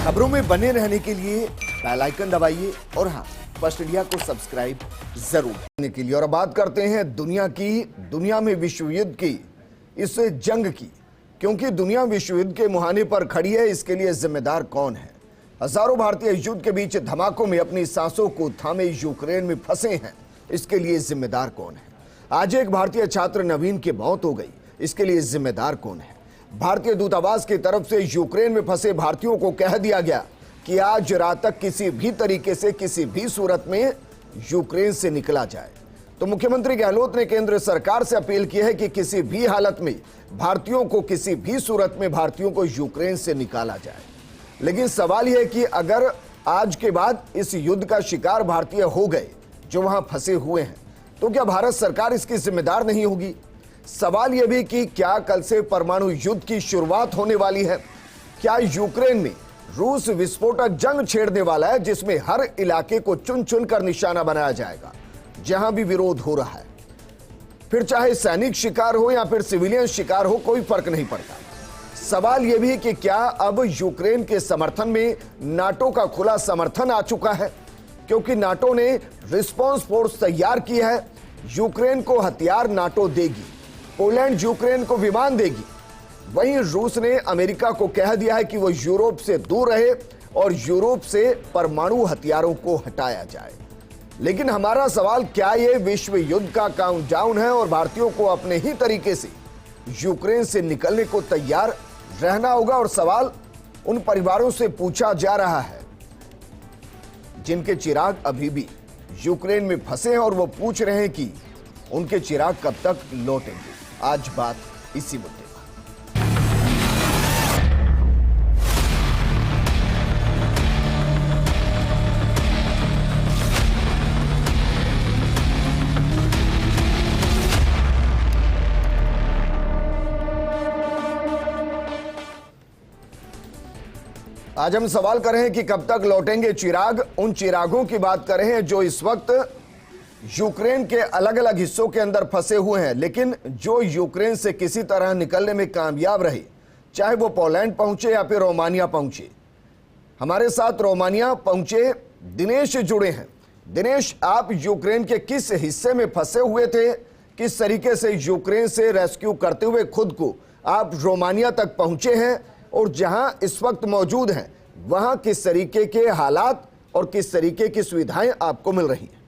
खबरों में बने रहने के लिए बेल आइकन दबाइए और हाँ, फर्स्ट इंडिया को सब्सक्राइब जरूर करने के लिए। और अब बात करते हैं दुनिया में विश्व युद्ध की, इस जंग की, क्योंकि दुनिया विश्व युद्ध के मुहाने पर खड़ी है। इसके लिए जिम्मेदार कौन है? हजारों भारतीय युद्ध के बीच धमाकों में अपनी सांसों को थामे यूक्रेन में फंसे हैं। इसके लिए जिम्मेदार कौन है? आज एक भारतीय छात्र नवीन की मौत हो गई। इसके लिए जिम्मेदार कौन है? भारतीय दूतावास की तरफ से यूक्रेन में फंसे भारतीयों को कह दिया गया कि आज रात तक किसी भी तरीके से, किसी भी सूरत में यूक्रेन से निकला जाए। तो मुख्यमंत्री गहलोत ने केंद्र सरकार से अपील की है कि किसी भी हालत में भारतीयों को, किसी भी सूरत में भारतीयों को यूक्रेन से निकाला जाए। लेकिन सवाल यह है कि अगर आज के बाद इस युद्ध का शिकार भारतीय हो गए जो वहां फंसे हुए हैं, तो क्या भारत सरकार इसकी जिम्मेदार नहीं होगी? सवाल यह भी कि क्या कल से परमाणु युद्ध की शुरुआत होने वाली है? क्या यूक्रेन में रूस विस्फोटक जंग छेड़ने वाला है, जिसमें हर इलाके को चुन चुन कर निशाना बनाया जाएगा जहां भी विरोध हो रहा है? फिर चाहे सैनिक शिकार हो या फिर सिविलियन शिकार हो, कोई फर्क नहीं पड़ता। सवाल यह भी कि क्या अब यूक्रेन के समर्थन में नाटो का खुला समर्थन आ चुका है? क्योंकि नाटो ने रिस्पांस फोर्स तैयार की है। यूक्रेन को हथियार नाटो देगी, पोलैंड यूक्रेन को विमान देगी। वहीं रूस ने अमेरिका को कह दिया है कि वो यूरोप से दूर रहे और यूरोप से परमाणु हथियारों को हटाया जाए। लेकिन हमारा सवाल, क्या ये विश्व युद्ध का काउंटडाउन है और भारतीयों को अपने ही तरीके से यूक्रेन से निकलने को तैयार रहना होगा? और सवाल उन परिवारों से पूछा जा रहा है जिनके चिराग अभी भी यूक्रेन में फंसे हैं और वो पूछ रहे हैं कि उनके चिराग कब तक लौटेंगे। आज बात इसी मुद्दे पर। आज हम सवाल कर रहे हैं कि कब तक लौटेंगे चिराग। उन चिरागों की बात कर रहे हैं जो इस वक्त यूक्रेन के अलग अलग हिस्सों के अंदर फंसे हुए हैं, लेकिन जो यूक्रेन से किसी तरह निकलने में कामयाब रहे, चाहे वो पोलैंड पहुंचे या फिर रोमानिया पहुंचे। हमारे साथ रोमानिया पहुंचे दिनेश जुड़े हैं। दिनेश, आप यूक्रेन के किस हिस्से में फंसे हुए थे? किस तरीके से यूक्रेन से रेस्क्यू करते हुए खुद को आप रोमानिया तक पहुंचे हैं, और जहां इस वक्त मौजूद हैं वहां किस तरीके के हालात और किस तरीके की सुविधाएं आपको मिल रही हैं?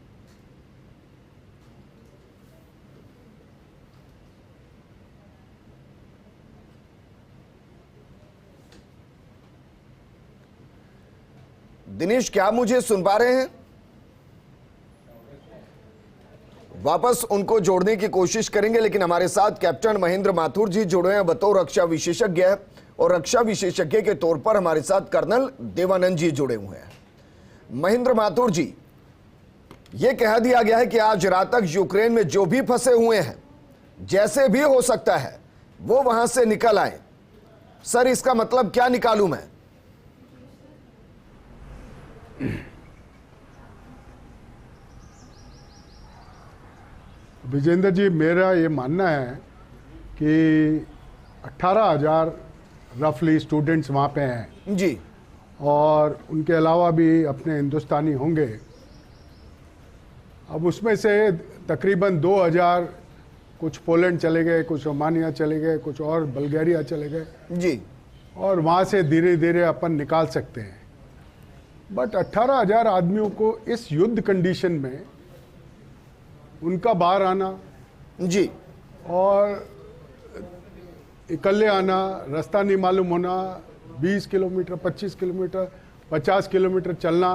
दिनेश, क्या मुझे सुन पा रहे हैं? वापस उनको जोड़ने की कोशिश करेंगे, लेकिन हमारे साथ कैप्टन महेंद्र माथुर जी जुड़े हैं बतौर रक्षा विशेषज्ञ, और रक्षा विशेषज्ञ के तौर पर हमारे साथ कर्नल देवानंद जी जुड़े हुए हैं। महेंद्र माथुर जी, यह कह दिया गया है कि आज रात तक यूक्रेन में जो भी फंसे हुए हैं, जैसे भी हो सकता है वो वहां से निकल आए। सर, इसका मतलब क्या निकालूं मैं? विजेंद्र जी, मेरा ये मानना है कि 18,000 रफली स्टूडेंट्स वहाँ पे हैं जी, और उनके अलावा भी अपने हिंदुस्तानी होंगे। अब उसमें से तकरीबन 2,000 कुछ पोलैंड चले गए, कुछ रोमानिया चले गए, कुछ और बल्गारिया चले गए जी, और वहाँ से धीरे धीरे अपन निकाल सकते हैं। बट 18,000 आदमियों को इस युद्ध कंडीशन में उनका बाहर आना जी, और इकल्ले आना, रास्ता नहीं मालूम होना, 20 किलोमीटर, 25 किलोमीटर, 50 किलोमीटर चलना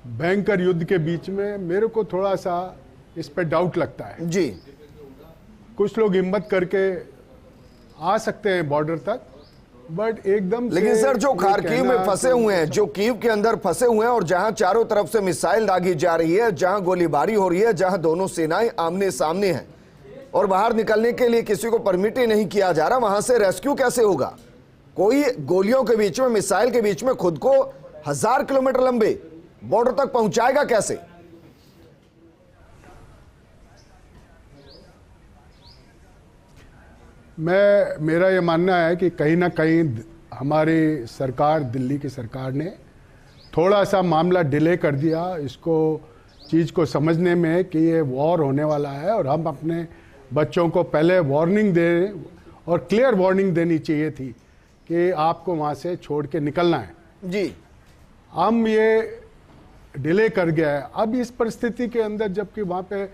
भयंकर युद्ध के बीच में, मेरे को थोड़ा सा इस पे डाउट लगता है। जी, कुछ लोग हिम्मत करके आ सकते हैं बॉर्डर तक, बट एकदम लेकिन सर, जो खार्किव में फंसे हुए हैं, जो कीव के अंदर फंसे हुए हैं और जहां चारों तरफ से मिसाइल दागी जा रही है, जहां गोलीबारी हो रही है, जहां दोनों सेनाएं आमने सामने हैं और बाहर निकलने के लिए किसी को परमिट ही नहीं किया जा रहा, वहां से रेस्क्यू कैसे होगा? कोई गोलियों के बीच में, मिसाइल के बीच में खुद को 1000 किलोमीटर लंबे बॉर्डर तक पहुंचाएगा कैसे? मेरा ये मानना है कि कहीं ना कहीं हमारी सरकार, दिल्ली की सरकार ने थोड़ा सा मामला डिले कर दिया इसको, चीज़ को समझने में कि ये वॉर होने वाला है और हम अपने बच्चों को पहले वार्निंग दें और क्लियर वार्निंग देनी चाहिए थी कि आपको वहाँ से छोड़ के निकलना है जी। हम ये डिले कर गया है। अब इस परिस्थिति के अंदर जबकि वहाँ पे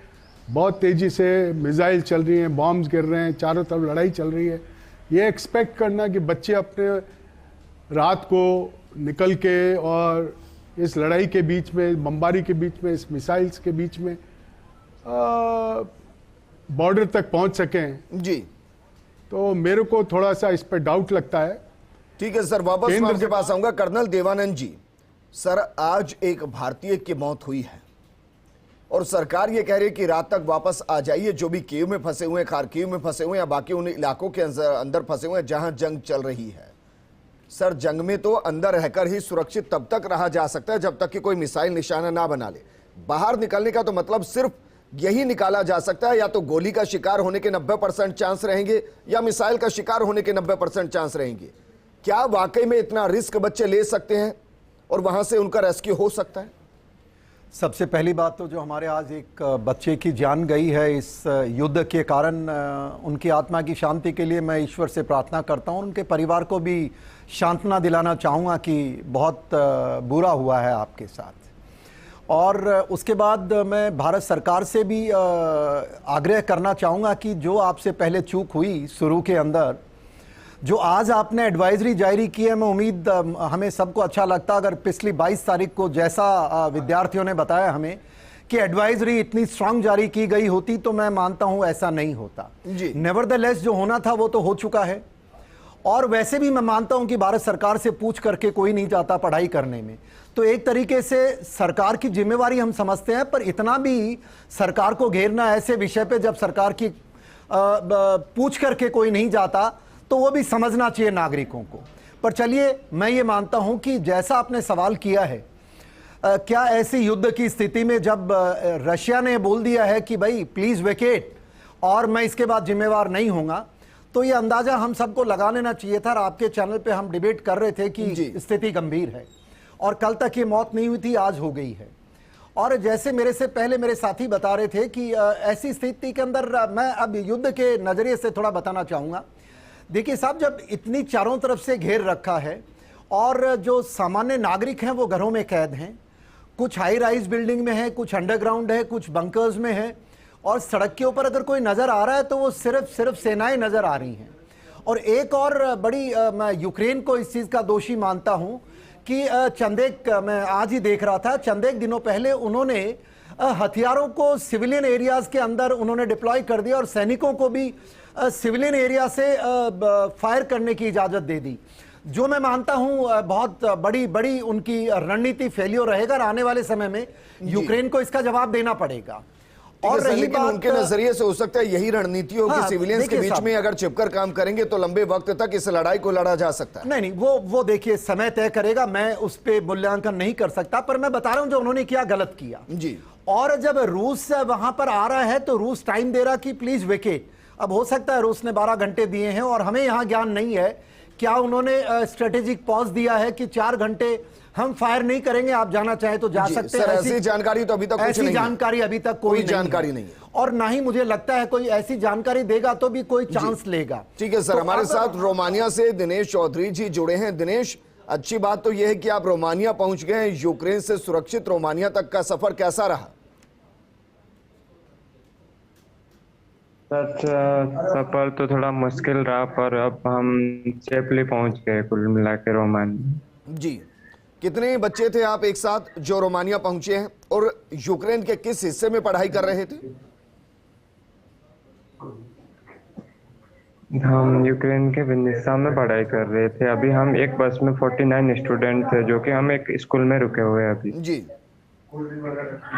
बहुत तेज़ी से मिसाइल चल रही हैं, बॉम्ब्स गिर रहे हैं, चारों तरफ लड़ाई चल रही है, ये एक्सपेक्ट करना कि बच्चे अपने रात को निकल के और इस लड़ाई के बीच में, बमबारी के बीच में, इस मिसाइल्स के बीच में बॉर्डर तक पहुंच सकें जी, तो मेरे को थोड़ा सा इस पर डाउट लगता है। ठीक है सर, वापस मैं आपके पास आऊंगा। कर्नल देवानंद जी, सर आज एक भारतीय की मौत हुई है और सरकार ये कह रही है कि रात तक वापस आ जाइए, जो भी कीव में फंसे हुए हैं, खार्किव में फंसे हुए हैं या बाकी उन इलाकों के अंदर फंसे हुए हैं जहां जंग चल रही है। सर जंग में तो अंदर रहकर ही सुरक्षित तब तक रहा जा सकता है जब तक कि कोई मिसाइल निशाना ना बना ले। बाहर निकलने का तो मतलब सिर्फ यही निकाला जा सकता है, या तो गोली का शिकार होने के 90% चांस रहेंगे या मिसाइल का शिकार होने के 90% चांस रहेंगे। क्या वाकई में इतना रिस्क बच्चे ले सकते हैं और वहां से उनका रेस्क्यू हो सकता है? सबसे पहली बात तो जो हमारे आज एक बच्चे की जान गई है इस युद्ध के कारण, उनकी आत्मा की शांति के लिए मैं ईश्वर से प्रार्थना करता हूं। उनके परिवार को भी सांत्वना दिलाना चाहूँगा कि बहुत बुरा हुआ है आपके साथ। और उसके बाद मैं भारत सरकार से भी आग्रह करना चाहूँगा कि जो आपसे पहले चूक हुई शुरू के अंदर, जो आज आपने एडवाइजरी जारी की है, मैं उम्मीद हमें सबको अच्छा लगता अगर पिछली 22 तारीख को जैसा विद्यार्थियों ने बताया हमें कि एडवाइजरी इतनी स्ट्रांग जारी की गई होती तो मैं मानता हूं ऐसा नहीं होता। नेवरदलेस जो होना था वो तो हो चुका है। और वैसे भी मैं मानता हूं कि भारत सरकार से पूछ करके कोई नहीं जाता पढ़ाई करने में, तो एक तरीके से सरकार की जिम्मेवारी हम समझते हैं, पर इतना भी सरकार को घेरना ऐसे विषय पे जब सरकार की पूछ करके कोई नहीं जाता तो वो भी समझना चाहिए नागरिकों को। पर चलिए, मैं ये मानता हूं कि जैसा आपने सवाल किया है, क्या ऐसी युद्ध की स्थिति में जब रशिया ने बोल दिया है कि भाई प्लीज वेकेट और मैं इसके बाद जिम्मेवार नहीं होऊंगा, तो ये अंदाजा हम सबको लगा लेना चाहिए था। और आपके चैनल पे हम डिबेट कर रहे थे कि स्थिति गंभीर है और कल तक ये मौत नहीं हुई थी, आज हो गई है। और जैसे मेरे से पहले मेरे साथी बता रहे थे कि ऐसी स्थिति के अंदर मैं अब युद्ध के नजरिए से थोड़ा बताना चाहूंगा। देखिए साहब, जब इतनी चारों तरफ से घेर रखा है और जो सामान्य नागरिक हैं वो घरों में कैद हैं, कुछ हाई राइज बिल्डिंग में है, कुछ अंडरग्राउंड है, कुछ बंकर्स में है, और सड़क के ऊपर अगर कोई नजर आ रहा है तो वो सिर्फ सेनाएं नजर आ रही हैं। और एक और बड़ी मैं यूक्रेन को इस चीज का दोषी मानता हूं कि चंदेक, मैं आज ही देख रहा था, चंदेक दिनों पहले उन्होंने हथियारों को सिविलियन एरियाज के अंदर उन्होंने डिप्लॉय कर दिया और सैनिकों को भी सिविलियन एरिया से फायर करने की इजाजत दे दी, जो मैं मानता हूं बहुत बड़ी उनकी रणनीति फेलियर रहेगा और आने वाले समय में यूक्रेन को इसका जवाब देना पड़ेगा। और रही बात उनके नजरिए से हो सकता है यही रणनीति हो कि सिविलियंस के बीच में अगर छिपकर काम करेंगे तो लंबे वक्त तक इस लड़ाई को लड़ा जा सकता है। नहीं, वो देखिए समय तय करेगा, मैं उस पर मूल्यांकन नहीं कर सकता, पर मैं बता रहा हूं जो उन्होंने क्या गलत किया जी। और जब रूस वहां पर आ रहा है तो रूस टाइम दे रहा कि प्लीज वेकेट। अब हो सकता है रूस ने 12 घंटे दिए हैं और हमें यहां ज्ञान नहीं है, क्या उन्होंने स्ट्रेटेजिक पॉज दिया है कि 4 घंटे हम फायर नहीं करेंगे, आप जाना चाहे तो जा सकते हैं। ऐसी जानकारी तो अभी तक कुछ नहीं, जानकारी अभी तक कोई जानकारी नहीं है और ना ही मुझे लगता है कोई ऐसी जानकारी देगा तो भी कोई चांस लेगा। ठीक है सर, तो हमारे साथ रोमानिया से दिनेश चौधरी जी जुड़े हैं। दिनेश, अच्छी बात तो यह है कि आप रोमानिया पहुंच गए हैं। यूक्रेन से सुरक्षित रोमानिया तक का सफर कैसा रहा? सफर तो थोड़ा मुश्किल रहा, पर अब हम सेफली पहुंच गए कुल मिला के रोमानिया। जी, कितने बच्चे थे आप एक साथ जो रोमानिया पहुंचे हैं और यूक्रेन के किस हिस्से में पढ़ाई कर रहे थे? हम यूक्रेन के विनिसा में पढ़ाई कर रहे थे। अभी हम एक बस में 49 स्टूडेंट थे जो कि हम एक स्कूल में रुके हुए हैं अभी। जी,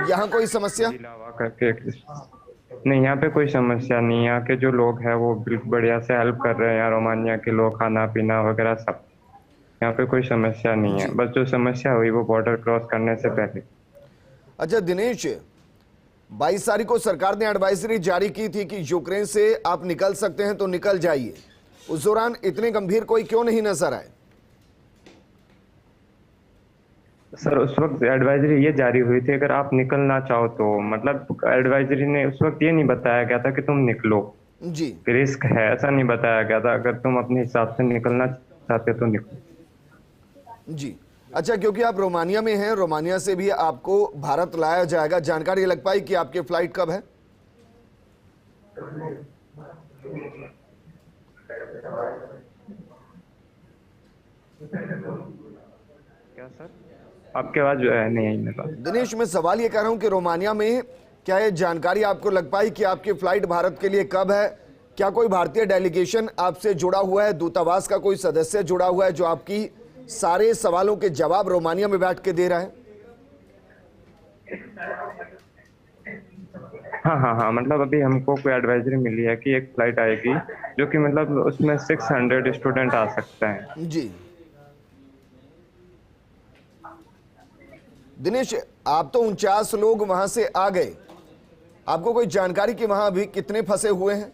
यहाँ कोई समस्या करके नहीं, यहाँ पे कोई समस्या नहीं। यहाँ के जो लोग हैं वो बिल्कुल बढ़िया से हेल्प कर रहे हैं। यहाँ रोमानिया के लोग खाना पीना वगैरह सब, यहाँ पे कोई समस्या नहीं है। बस जो समस्या हुई वो बॉर्डर क्रॉस करने से पहले। अच्छा दिनेश, 22 तारीख को सरकार ने एडवाइजरी जारी की थी कि यूक्रेन से आप निकल सकते हैं तो निकल जाइए। उस दौरान इतने गंभीर कोई क्यों नहीं नजर आए? सर उस वक्त एडवाइजरी ये जारी हुई थी, अगर आप निकलना चाहो तो, मतलब एडवाइजरी ने उस वक्त ये नहीं बताया गया था कि तुम निकलो, जी रिस्क है ऐसा नहीं बताया गया था। अगर तुम अपने हिसाब से निकलना चाहते तो निकलो। जी। अच्छा, क्योंकि आप रोमानिया में हैं, रोमानिया से भी आपको भारत लाया जाएगा, जानकारी लग पाई कि आपकी फ्लाइट कब है? क्या सर, आपकी आवाज नहीं आई मेरे पास। दिनेश, मैं सवाल ये कर रहा हूं कि रोमानिया में क्या ये जानकारी आपको लग पाई कि आपकी फ्लाइट भारत के लिए कब है? क्या कोई भारतीय डेलीगेशन आपसे जुड़ा हुआ है, दूतावास का कोई सदस्य जुड़ा हुआ है जो आपकी सारे सवालों के जवाब रोमानिया में बैठ के दे रहा है? हाँ, मतलब अभी हमको कोई एडवाइजरी मिली है कि एक फ्लाइट आएगी जो कि मतलब उसमें 600 स्टूडेंट आ सकते हैं। जी दिनेश, आप तो 49 लोग वहां से आ गए, आपको कोई जानकारी कि वहां अभी कितने फंसे हुए हैं?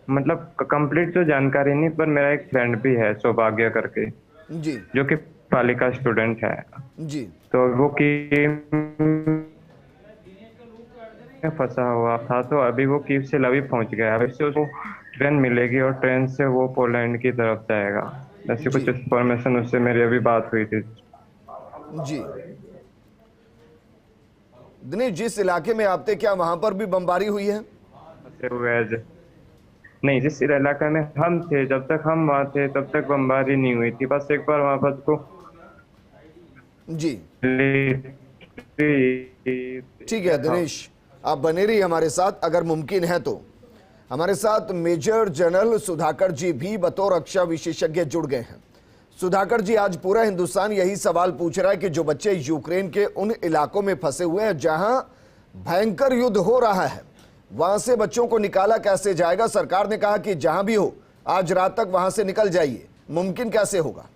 मतलब कंप्लीट तो जानकारी नहीं, पर मेरा एक फ्रेंड भी है सौभाग्य करके, जी जो कि पालिका स्टूडेंट है, जी तो वो कीव में फंसा हुआ था। तो अभी वो कीव से लवी पहुंच गया, अभी से उसको ट्रेन मिलेगी और ट्रेन से वो पोलैंड की तरफ जाएगा। ऐसी कुछ इंफॉर्मेशन उससे मेरी अभी बात हुई थी। जी दिनेश, जिस इलाके में आप थे क्या वहां पर भी बमबारी हुई है? नहीं, जिस इलाके में हम थे, जब तक हम वहाँ थे तब तक बमबारी नहीं हुई थी। बस एक बार वहाँ पर को जी ठीक है दिनेश, आप बने रहिए हमारे साथ, अगर मुमकिन है तो। हमारे साथ मेजर जनरल सुधाकर जी भी बतौर रक्षा विशेषज्ञ जुड़ गए हैं। सुधाकर जी, आज पूरा हिंदुस्तान यही सवाल पूछ रहा है कि जो बच्चे यूक्रेन के उन इलाकों में फंसे हुए हैं जहां भयंकर युद्ध हो रहा है, वहां से बच्चों को निकाला कैसे जाएगा? सरकार ने कहा कि जहां भी हो आज रात तक वहां से निकल जाइए, मुमकिन कैसे होगा?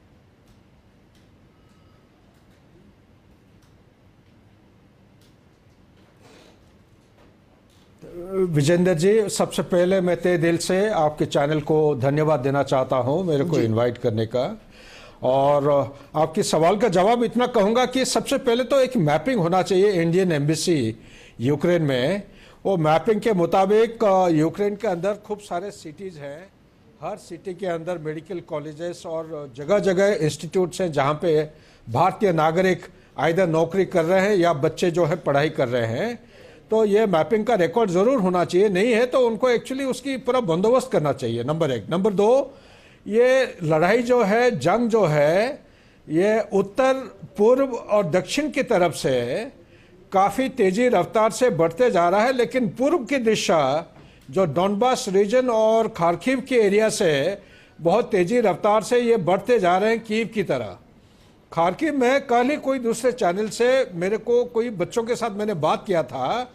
विजेंद्र जी, सबसे पहले मैं तहे दिल से आपके चैनल को धन्यवाद देना चाहता हूं मेरे को इनवाइट करने का। और आपके सवाल का जवाब इतना कहूंगा कि सबसे पहले तो एक मैपिंग होना चाहिए इंडियन एम्बेसी यूक्रेन में। वो मैपिंग के मुताबिक यूक्रेन के अंदर खूब सारे सिटीज़ हैं, हर सिटी के अंदर मेडिकल कॉलेजेस और जगह जगह इंस्टीट्यूट्स हैं जहाँ पे भारतीय नागरिक आइदर नौकरी कर रहे हैं या बच्चे जो है पढ़ाई कर रहे हैं। तो ये मैपिंग का रिकॉर्ड ज़रूर होना चाहिए, नहीं है तो उनको एक्चुअली उसकी पूरा बंदोबस्त करना चाहिए, नंबर एक। नंबर दो, ये लड़ाई जो है, जंग जो है, ये उत्तर पूर्व और दक्षिण की तरफ से काफ़ी तेज़ी रफ्तार से बढ़ते जा रहा है, लेकिन पूर्व की दिशा जो डॉनबास रीजन और खार्किव के एरिया से बहुत तेज़ी रफ्तार से ये बढ़ते जा रहे हैं कीव की तरह। खार्किव में कल ही कोई दूसरे चैनल से मेरे को कोई बच्चों के साथ मैंने बात किया था,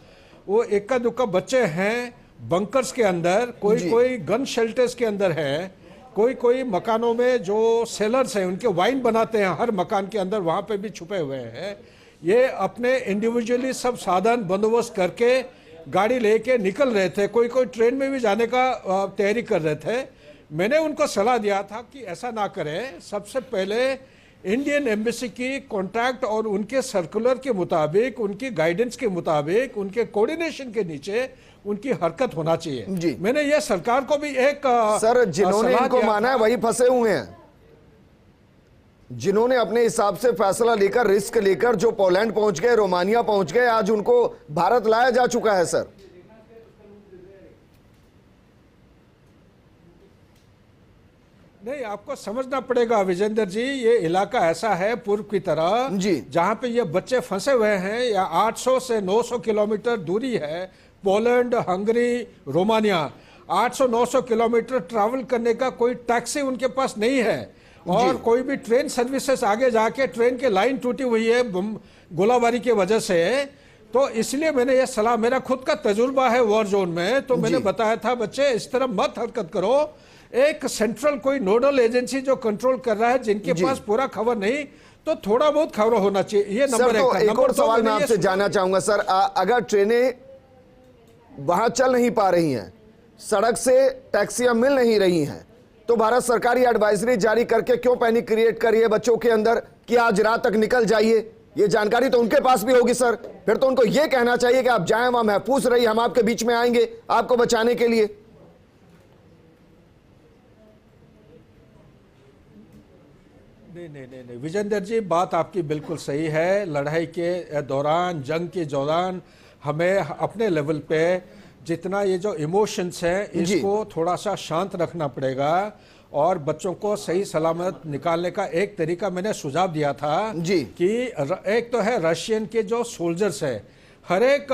वो इक्का दुक्का बच्चे हैं बंकर्स के अंदर, कोई गन शेल्टर्स के अंदर है, कोई मकानों में जो सेलर्स हैं उनके वाइन बनाते हैं हर मकान के अंदर, वहाँ पे भी छुपे हुए हैं। ये अपने इंडिविजुअली सब साधन बंदोबस्त करके गाड़ी लेके निकल रहे थे, कोई ट्रेन में भी जाने का तैयारी कर रहे थे। मैंने उनको सलाह दिया था कि ऐसा ना करें, सबसे पहले इंडियन एम्बेसी की कॉन्टैक्ट और उनके सर्कुलर के मुताबिक, उनकी गाइडेंस के मुताबिक, उनके कोऑर्डिनेशन के नीचे उनकी हरकत होना चाहिए जी। मैंने ये सरकार को भी एक सर, जिन्होंने इनको माना है वही फंसे हुए हैं, जिन्होंने अपने हिसाब से फैसला लेकर, रिस्क लेकर जो पोलैंड पहुंच गए, रोमानिया पहुंच गए, आज उनको भारत लाया जा चुका है। सर, नहीं, आपको समझना पड़ेगा विजेंद्र जी, ये इलाका ऐसा है पूर्व की तरह जी, जहां पे ये बच्चे फंसे हुए हैं, या 800 से 900 किलोमीटर दूरी है Poland, Hungary, Romania. 800-900 kilometre travel करने का कोई टैक्सी उनके पास नहीं है, और कोई भी ट्रेन सर्विसेज आगे जाके ट्रेन की लाइन टूटी हुई है गोलाबारी की वजह से। तो इसलिए मैंने ये सलाह, मेरा खुद का तजुर्बा है वॉर जोन में, तो मैंने बताया था बच्चे इस तरह मत हरकत करो, एक सेंट्रल कोई नोडल एजेंसी जो कंट्रोल कर रहा है, जिनके पास पूरा खबर नहीं तो थोड़ा बहुत खबर होना चाहिए। ये नंबर तो एक और सवाल मैं आपसे जानना चाहूंगा सर, अगर ट्रेनें वहां चल नहीं पा रही हैं, सड़क से टैक्सियां मिल नहीं रही हैं, तो भारत सरकार ये एडवाइजरी जारी करके क्यों पैनिक क्रिएट कर रही है बच्चों के अंदर कि आज रात तक निकल जाइए? ये जानकारी तो उनके पास भी होगी सर। फिर तो उनको ये कहना चाहिए कि आप जाएं, वहां महफूज रहिए, हम आपके बीच में आएंगे आपको बचाने के लिए। नहीं, विजेंद्र जी, बात आपकी बिल्कुल सही है। लड़ाई के दौरान, जंग के दौरान हमें अपने लेवल पे जितना ये जो इमोशंस हैं इसको थोड़ा सा शांत रखना पड़ेगा और बच्चों को सही सलामत निकालने का एक तरीका मैंने सुझाव दिया था कि एक तो है रशियन के जो सोल्जर्स हैं, हर एक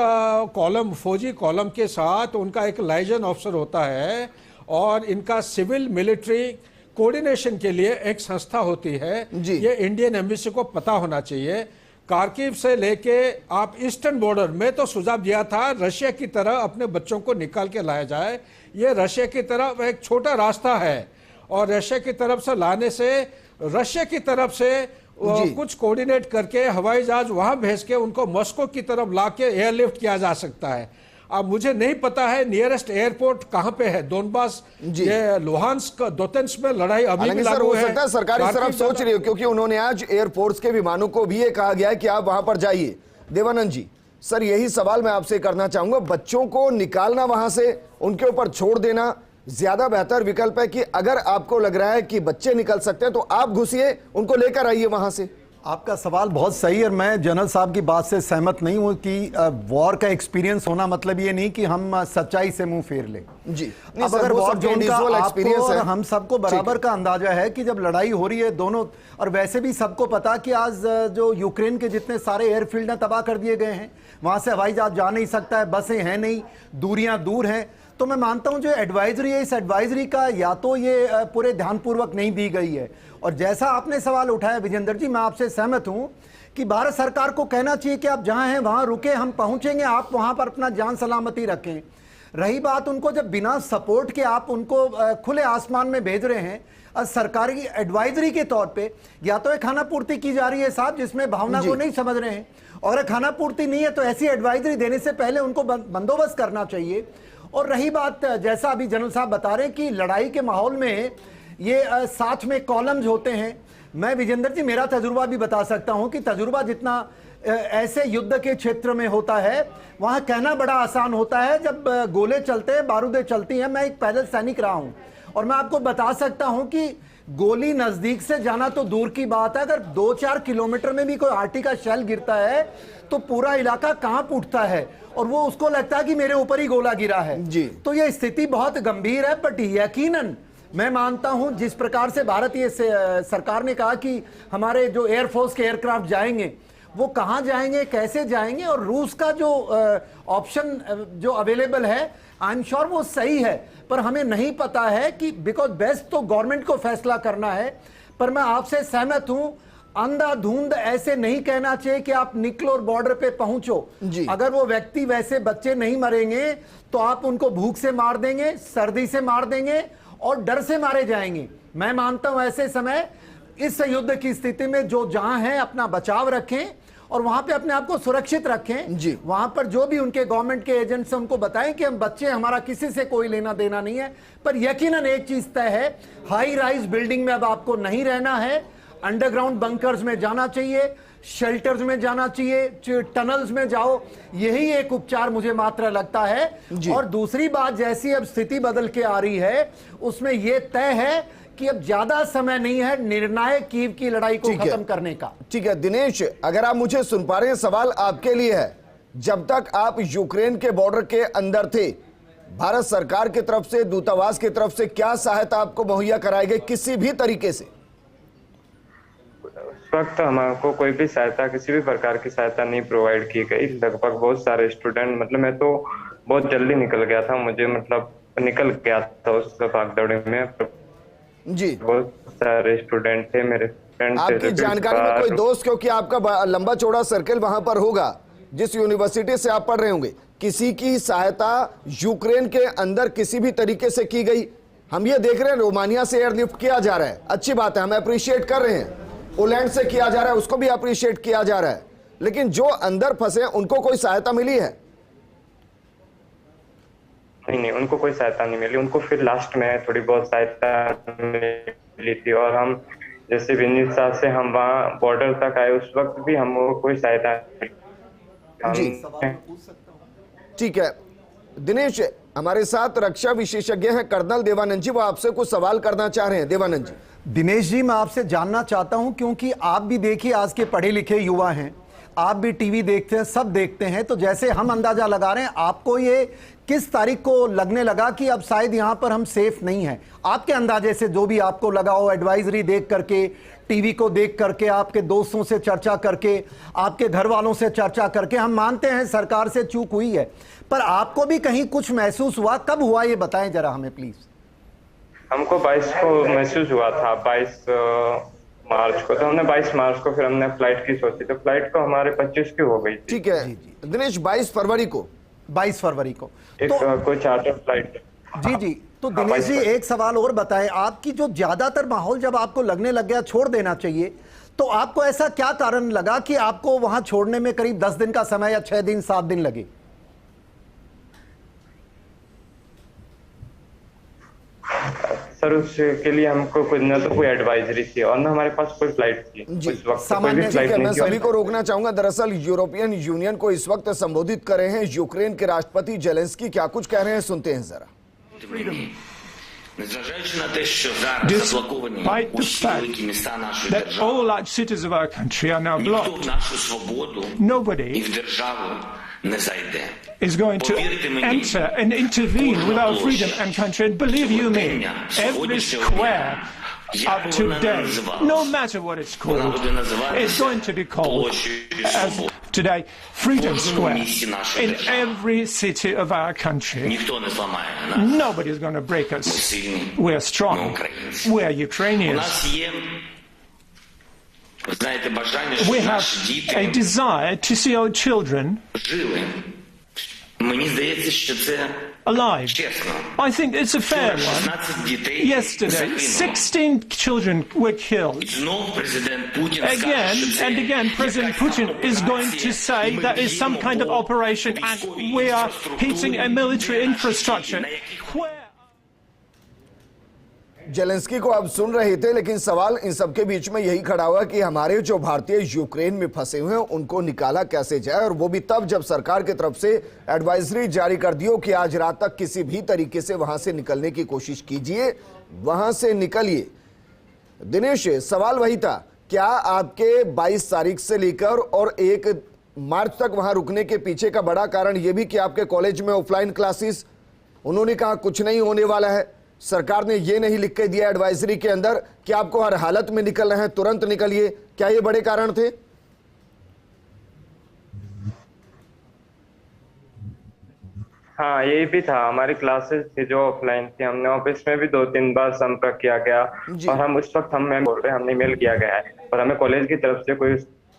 कॉलम, फौजी कॉलम के साथ उनका एक लाइजन ऑफिसर होता है और इनका सिविल मिलिट्री कोऑर्डिनेशन के लिए एक संस्था होती है। ये इंडियन एम्बेसी को पता होना चाहिए। कारकिव से लेके आप ईस्टर्न बॉर्डर में तो सुझाव दिया था रशिया की तरह अपने बच्चों को निकाल के लाया जाए। ये रशिया की तरफ एक छोटा रास्ता है और रशिया की तरफ से लाने से रशिया की तरफ से कुछ कोऑर्डिनेट करके हवाई जहाज वहां भेज के उनको मॉस्को की तरफ लाके एयरलिफ्ट किया जा सकता है। अब मुझे नहीं पता है नियरेस्ट एयरपोर्ट कहां पे है। दोनबास, ये लुहांस्क, दोनेत्स्क में लड़ाई अभी भी लागू है। सरकारी तरफ सोच रही हो, क्योंकि उन्होंने आज एयरफोर्स के विमानों को भी ये कहा गया है कि आप वहां पर जाइए। देवानंद जी, सर यही सवाल मैं आपसे करना चाहूंगा, बच्चों को निकालना वहां से, उनके ऊपर छोड़ देना ज्यादा बेहतर विकल्प है कि अगर आपको लग रहा है कि बच्चे निकल सकते हैं तो आप घुसिए, उनको लेकर आइए वहां से? आपका सवाल बहुत सही है। मैं जनरल साहब की बात से सहमत नहीं हूं कि वॉर का एक्सपीरियंस होना मतलब ये नहीं कि हम सच्चाई से मुंह फेर लें। जी, अब अगर वॉर जोन का आपको और हम सबको बराबर का अंदाजा है कि जब लड़ाई हो रही है दोनों, और वैसे भी सबको पता कि आज जो यूक्रेन के जितने सारे एयरफील्ड हैं तबाह कर दिए गए हैं, वहां से हवाई जहाज जा नहीं सकता है, बसें हैं नहीं, दूरियां दूर हैं। तो मैं मानता हूं जो एडवाइजरी है, इस एडवाइजरी का या तो ये पूरे ध्यानपूर्वक नहीं दी गई है, और जैसा आपने सवाल उठाया विजेंद्र जी, मैं आपसे सहमत हूं कि भारत सरकार को कहना चाहिए कि आप जहां हैं वहां रुके, हम पहुंचेंगे, आप वहां पर अपना जान सलामती रखें। रही बात उनको जब बिना सपोर्ट के आप उनको खुले आसमान में भेज रहे हैं सरकारी एडवाइजरी के तौर पे, या तो एक खाना पूर्ति की जा रही है साहब जिसमें भावना को नहीं समझ रहे हैं, और खाना पूर्ति नहीं है तो ऐसी एडवाइजरी देने से पहले उनको बंदोबस्त करना चाहिए। और रही बात, जैसा अभी जनरल साहब बता रहे हैं कि लड़ाई के माहौल में ये साथ में कॉलम्स होते हैं, मैं विजेंद्र जी मेरा तजुर्बा भी बता सकता हूं कि तजुर्बा जितना ऐसे युद्ध के क्षेत्र में होता है वहां कहना बड़ा आसान होता है, जब गोले चलते हैं, बारूदें चलती हैं। मैं एक पैदल सैनिक रहा हूं और मैं आपको बता सकता हूं कि गोली नजदीक से जाना तो दूर की बात है, अगर 2-4 किलोमीटर में भी कोई आरटी का शेल गिरता है तो पूरा इलाका कांप उठता है और वो उसको लगता है कि मेरे ऊपर ही गोला गिरा है जी। तो ये स्थिति बहुत गंभीर है, बट यकीनन मैं मानता हूं जिस प्रकार से भारतीय सरकार ने कहा कि हमारे जो एयरफोर्स के एयरक्राफ्ट जाएंगे, वो कहां जाएंगे, कैसे जाएंगे, और रूस का जो ऑप्शन जो अवेलेबल है आई एम श्योर वो सही है, पर हमें नहीं पता है कि बिकॉज बेस्ट तो गवर्नमेंट को फैसला करना है। पर मैं आपसे सहमत हूं, अंधाधुंध ऐसे नहीं कहना चाहिए कि आप निकलो और बॉर्डर पे पहुंचो। अगर वो व्यक्ति, वैसे बच्चे नहीं मरेंगे तो आप उनको भूख से मार देंगे, सर्दी से मार देंगे और डर से मारे जाएंगे। मैं मानता हूं ऐसे समय इस युद्ध की स्थिति में जो जहां है अपना बचाव रखें और वहां पे अपने आप को सुरक्षित रखें। वहां पर जो भी उनके गवर्नमेंट के एजेंट्स हैं उनको बताएं कि हम बच्चे, हमारा किसी से कोई लेना देना नहीं है। पर यकीनन एक चीज तय है, हाई राइज बिल्डिंग में अब आपको नहीं रहना है, अंडरग्राउंड बंकर्स में जाना चाहिए, शेल्टर्स में जाना चाहिए, टनल्स में जाओ, यही एक उपचार मुझे मात्र लगता है। और दूसरी बात, जैसी अब स्थिति बदल के आ रही है उसमें यह तय है कि अब ज्यादा समय नहीं है निर्णायक कीव की लड़ाई को खत्म करने का। ठीक है दिनेश, अगर आप मुझे सुन पा रहे हैं, सवाल आपके लिए है, जब तक आप यूक्रेन के बॉर्डर के अंदर थे, भारत सरकार की तरफ से, दूतावास की तरफ से क्या सहायता आपको मुहैया कराई गई किसी भी तरीके से? उस वक्त हमको कोई भी सहायता, किसी भी प्रकार की सहायता नहीं प्रोवाइड की गई। लगभग बहुत सारे स्टूडेंट, मतलब मैं तो बहुत जल्दी निकल गया था, मुझे मतलब निकल गया था उस भागदौड़ में जी। बहुत सारे स्टूडेंट थे मेरे फ्रेंड। आपकी जानकारी में कोई दोस्त, क्योंकि आपका लंबा चौड़ा सर्कल वहां पर होगा, जिस यूनिवर्सिटी से आप पढ़ रहे होंगे, किसी की सहायता यूक्रेन के अंदर किसी भी तरीके से की गई? हम ये देख रहे हैं रोमानिया से एयरलिफ्ट किया जा रहा है, अच्छी बात है, हम अप्रिशिएट कर रहे हैं। पोलैंड से किया जा रहा है, उसको भी अप्रिशिएट किया जा रहा है, लेकिन जो अंदर फंसे उनको कोई सहायता मिली है? नहीं, उनको कोई सहायता नहीं मिली। उनको फिर लास्ट में थोड़ी बहुत सहायता मिली थी और हम जैसे विनीत से हम वहाँ बॉर्डर तक आए, उस वक्त भी हमको कोई सहायता जी ठीक है। दिनेश, हमारे साथ रक्षा विशेषज्ञ हैं कर्नल देवानंद जी, वो आपसे कुछ सवाल करना चाह रहे हैं। देवानंद जी। दिनेश जी, मैं आपसे जानना चाहता हूं, क्योंकि आप भी देखिए आज के पढ़े लिखे युवा हैं, आप भी टीवी देखते हैं, सब देखते हैं, तो जैसे हम अंदाजा लगा रहे हैं, आपको ये किस तारीख को लगने लगा कि अब शायद यहां पर हम सेफ नहीं हैं? आपके अंदाजे से जो भी आपको लगा हो, एडवाइजरी देख करके, टीवी को देख करके, आपके दोस्तों से चर्चा करके, आपके घर वालों से चर्चा करके, हम मानते हैं सरकार से चूक हुई है, पर आपको भी कहीं कुछ महसूस हुआ? कब हुआ ये बताएं जरा हमें प्लीज। हमको 22 को महसूस हुआ था, 22 मार्च को, तो हमने 22 मार्च को फिर हमने फ्लाइट की सोची, तो फ्लाइट को हमारे 25 की हो गई थी। ठीक है दिनेश, 22 फरवरी को, 22 फरवरी को एक कोई चार्टर फ्लाइट। जी जी। तो दिनेश जी, एक सवाल और बताएं, आपकी जो ज्यादातर माहौल जब आपको लगने लग गया छोड़ देना चाहिए, तो आपको ऐसा क्या कारण लगा कि आपको वहां छोड़ने में करीब 10 दिन का समय या 6 दिन 7 दिन लगे? सर उसके लिए हमको कुछ न तो कोई एडवाइजरी थी और न हमारे पास कोई फ्लाइट थी जी। उस वक्त, कोई सामान्य भी फ्लाइट मैं नहीं थी। सभी को रोकना चाहूंगा। दरअसल यूरोपियन यूनियन को इस वक्त संबोधित कर रहे हैं यूक्रेन के राष्ट्रपति जेलेंस्की, क्या कुछ कह रहे हैं सुनते हैं जरा। Despite the fact that all our cities of our country are now blocked, nobody is going to enter and intervene with our freedom and country. And believe you me, every square up to date, no matter what it's called, is going to be called as today Freedom Square in every city of our country. Nobody is going to break us. We're strong. We're Ukrainians. We have a desire to see our children alive. I think it's a fair one. Yesterday, 16 children were killed. Again and again, President Putin is going to say that is some kind of operation and we are hitting a military infrastructure. Where? Zelensky को अब सुन रहे थे, लेकिन सवाल इन सबके बीच में यही खड़ा हुआ कि हमारे जो भारतीय यूक्रेन में फंसे हुए हैं उनको निकाला कैसे जाए, और वो भी तब जब सरकार की तरफ से एडवाइजरी जारी कर दी हो कि आज रात तक किसी भी तरीके से वहां से निकलने की कोशिश कीजिए, वहां से निकलिए। दिनेश, सवाल वही था, क्या आपके 22 तारीख से लेकर और 1 मार्च तक वहां रुकने के पीछे का बड़ा कारण यह भी कि आपके कॉलेज में ऑफलाइन क्लासेस, उन्होंने कहा कुछ नहीं होने वाला है, सरकार ने ये नहीं लिख के दिया एडवाइजरी के अंदर कि आपको हर हालत में निकलना है, तुरंत निकलिए, क्या ये बड़े कारण थे? हाँ, यही भी था। हमारी क्लासेस थी जो ऑफलाइन थी, हमने ऑफिस में भी 2-3 बार संपर्क किया गया और हम उस वक्त हम बोल रहे हैं हमने मेल किया गया है और हमें कॉलेज की तरफ से कोई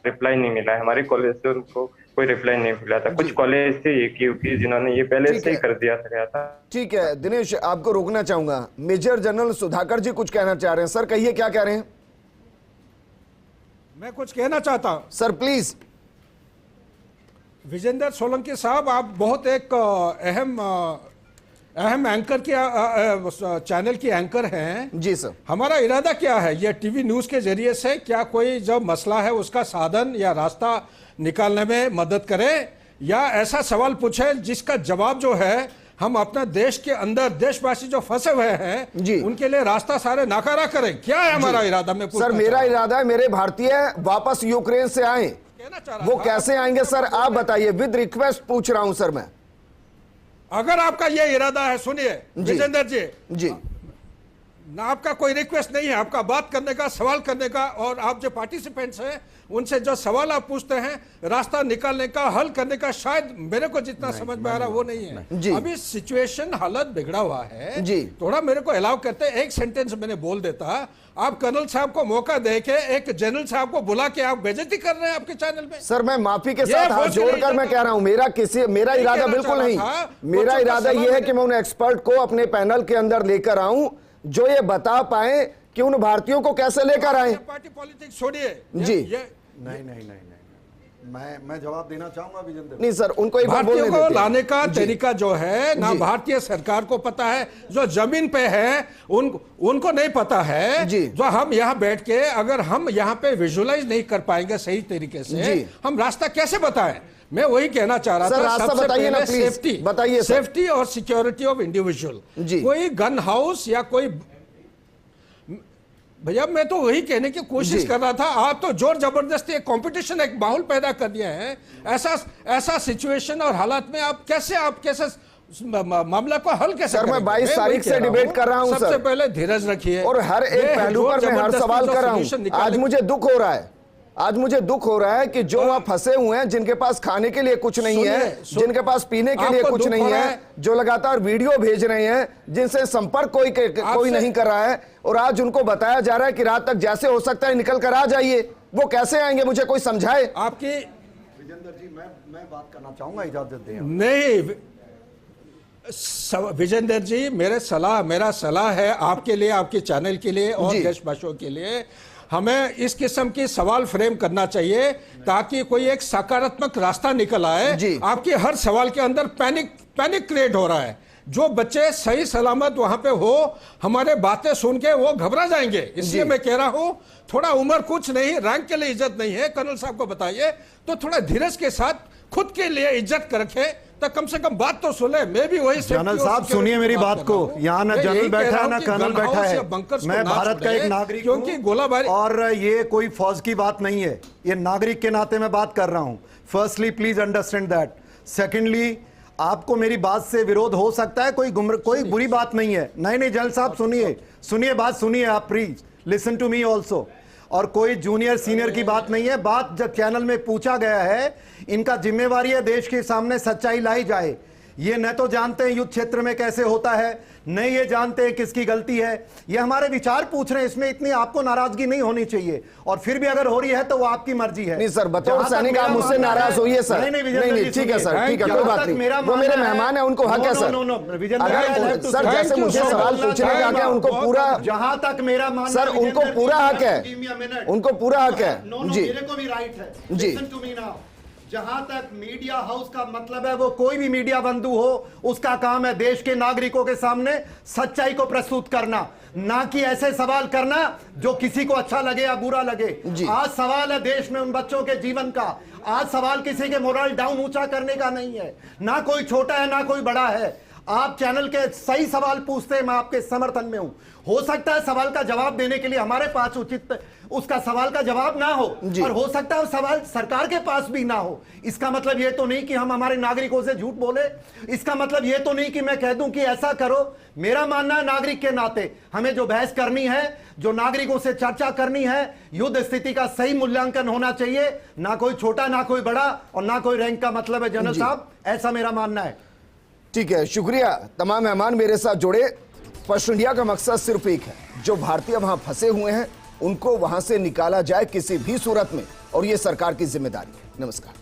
रिप्लाई नहीं मिला है। हमारे कॉलेज से उनको कोई रिप्लाई नहीं मिला था। कुछ कॉलेज थे क्योंकि जिन्होंने ये पहले से ही कर दिया था। ठीक है दिनेश, आपको रोकना चाहूंगा। मेजर जनरल सुधाकर जी कुछ कहना चाह रहे हैं। सर कहिए, क्या कह रहे हैं? मैं कुछ कहना चाहता हूं सर प्लीज। विजेंद्र सोलंकी साहब, आप बहुत एक अहम एंकर के चैनल की एंकर हैं। जी सर। हमारा इरादा क्या है, ये टीवी न्यूज के जरिए से क्या कोई जो मसला है उसका साधन या रास्ता निकालने में मदद करें, या ऐसा सवाल पूछे जिसका जवाब जो है हम अपने देश के अंदर देशवासी जो फंसे हुए हैं जी, उनके लिए रास्ता सारे नाकारा करें? क्या है हमारा इरादा? में सर मेरा इरादा है मेरे भारतीय वापस यूक्रेन से आए। वो कैसे आएंगे सर आप बताइए, विद रिक्वेस्ट पूछ रहा हूं सर मैं। अगर आपका यह इरादा है, सुनिए विजेंद्र जी, ना आपका कोई रिक्वेस्ट नहीं है, आपका बात करने का, सवाल करने का, और आप जो पार्टिसिपेंट्स हैं उनसे जो सवाल आप पूछते हैं रास्ता निकालने का, हल करने का, शायद मेरे को जितना समझ में आ रहा वो नहीं है। अभी सिचुएशन हालत बिगड़ा हुआ है जी, थोड़ा मेरे को अलाउ करते, एक सेंटेंस मैंने बोल देता। आप कर्नल साहब को मौका देके एक जनरल साहब को बुला के आप बेइज्जती कर रहे हैं आपके चैनल में। सर मैं माफी के साथ हाथ जोड़कर मैं कह रहा हूं, मेरा इरादा बिल्कुल नहीं। मेरा इरादा यह है कि मैं उन एक्सपर्ट को अपने पैनल के अंदर लेकर आऊं जो ये बता पाए कि उन भारतीयों को कैसे लेकर आए। पार्टी पॉलिटिक्स छोड़िए जी। नहीं, मैं जवाब देना चाहूंगा विजेंद्र। नहीं सर, उनको एक बार बोलने भारतीयों को देते हैं। लाने का जी। तरीका जो है ना जी। भारतीय सरकार को पता है, जो जमीन पे है उनको नहीं पता है। जी। जो हम यहाँ बैठ के अगर हम यहाँ पे विजुअलाइज नहीं कर पाएंगे सही तरीके से, जी। हम रास्ता कैसे बताएं? मैं वही कहना चाह रहा सर, था। रास्ता सबसे बताइए ना, पहले प्लीज। सेफ्टी, बताइए सर। सेफ्टी और सिक्योरिटी ऑफ इंडिविजुअल। जी। कोई गन हाउस या कोई, भैया मैं तो वही कहने की कोशिश जी। कर रहा था। आप तो जोर जबरदस्ती एक कंपटीशन, एक माहौल पैदा कर दिया है। ऐसा सिचुएशन और हालात में आप कैसे मामला को हल कैसे सर, मैं करेंगे? 22 वही तारीख कह से रहा डिबेट हूं। कर रहा हूं सबसे सर। पहले धीरज रखिए और हर एक ये पहलू पर मैं हर जोर सवाल जबरदस्ती कर रहा जो solution हूं। निकाले- आज मुझे दुख हो रहा है, आज मुझे दुख हो रहा है कि जो वहां फंसे हुए हैं, जिनके पास खाने के लिए कुछ नहीं है, जिनके पास पीने के लिए आपको कुछ दुख नहीं हो रहा है, है? जो लगातार वीडियो भेज रहे हैं, जिनसे संपर्क कोई नहीं कर रहा है, और आज उनको बताया जा रहा है कि रात तक जैसे हो सकता है निकल कर आ जाइए। वो कैसे आएंगे? मुझे कोई समझाए। आपकी विजेंद्र जी, मैं बात करना चाहूंगा, इजाजत दें। नहीं विजेंद्र जी, मेरा सलाह है आपके लिए, आपके चैनल के लिए और जी। देशवासियों के लिए, हमें इस किस्म की सवाल फ्रेम करना चाहिए ताकि कोई एक सकारात्मक रास्ता निकल आए। जी। आपके हर सवाल के अंदर पैनिक क्रिएट हो रहा है। जो बच्चे सही सलामत वहां पे हो, हमारे बातें सुन के वो घबरा जाएंगे। इसलिए जी। मैं कह रहा हूं, थोड़ा उम्र कुछ नहीं, रैंक के लिए इज्जत नहीं है, कर्नल साहब को बताइए तो थोड़ा धीरज के साथ खुद के लिए इज्जत कर रखे, तो कम से कम बात तो सुने। मैं भी वही जनरल साहब सुनिए मेरी बात को। यहाँ ना जनरल बैठा है ना कर्नल बैठा है। मैं भारत का एक नागरिक हूं, क्योंकि गोलाबारी, और ये कोई फौज की बात नहीं है, ये नागरिक के नाते मैं बात कर रहा हूं। Firstly please understand that. Secondly, आपको मेरी बात से विरोध हो सकता है, कोई बुरी बात नहीं है। नहीं जनरल साहब सुनिए बात सुनिए आप, please listen to me also. और कोई जूनियर सीनियर की बात नहीं है। बात जब चैनल में पूछा गया है, इनका जिम्मेवारी है देश के सामने सच्चाई लाई जाए। ये न तो जानते हैं युद्ध क्षेत्र में कैसे होता है, न ये जानते हैं किसकी गलती है। ये हमारे विचार पूछ रहे हैं, इसमें इतनी आपको नाराजगी नहीं होनी चाहिए। और फिर भी अगर हो रही है तो वो आपकी मर्जी है। नहीं सर, बतौर सैनिक आप मुझसे नाराज होइए सर। नहीं, ठीक है सर, ठीक है, कोई बात नहीं। वो मेरे मेहमान है, उनको हक है सर। सर, जैसे मुझे सवाल पूछने का हक है, उनको पूरा, जहां तक मेरा मानना, सर उनको पूरा हक है, उनको पूरा हक है। जी, मेरे को भी राइट है। जी। जहां तक मीडिया हाउस का मतलब है, वो कोई भी मीडिया बंधु हो, उसका काम है देश के नागरिकों के सामने सच्चाई को प्रस्तुत करना, ना कि ऐसे सवाल करना जो किसी को अच्छा लगे या बुरा लगे। आज सवाल है देश में उन बच्चों के जीवन का। आज सवाल किसी के मोरल डाउन ऊंचा करने का नहीं है, ना कोई छोटा है ना कोई बड़ा है। आप चैनल के सही सवाल पूछते हैं, मैं आपके समर्थन में हूं। हो सकता है सवाल का जवाब देने के लिए हमारे पास उचित उसका सवाल का जवाब ना हो, और हो सकता है सवाल सरकार के पास भी ना हो। इसका मतलब ये तो नहीं कि हम हमारे नागरिकों से झूठ बोले। इसका मतलब ये तो नहीं कि मैं कह दूं कि ऐसा करो। मेरा मानना है नागरिक के नाते हमें जो बहस करनी है, जो नागरिकों से चर्चा करनी है, युद्ध स्थिति का सही मूल्यांकन होना चाहिए। ना कोई छोटा ना कोई बड़ा और ना कोई रैंक का मतलब है जनरल साहब, ऐसा मेरा मानना है। ठीक है, शुक्रिया। तमाम मेहमान मेरे साथ जुड़े। फर्स्ट इंडिया का मकसद सिर्फ एक है, जो भारतीय वहां फंसे हुए हैं उनको वहां से निकाला जाए किसी भी सूरत में, और यह सरकार की जिम्मेदारी है। नमस्कार।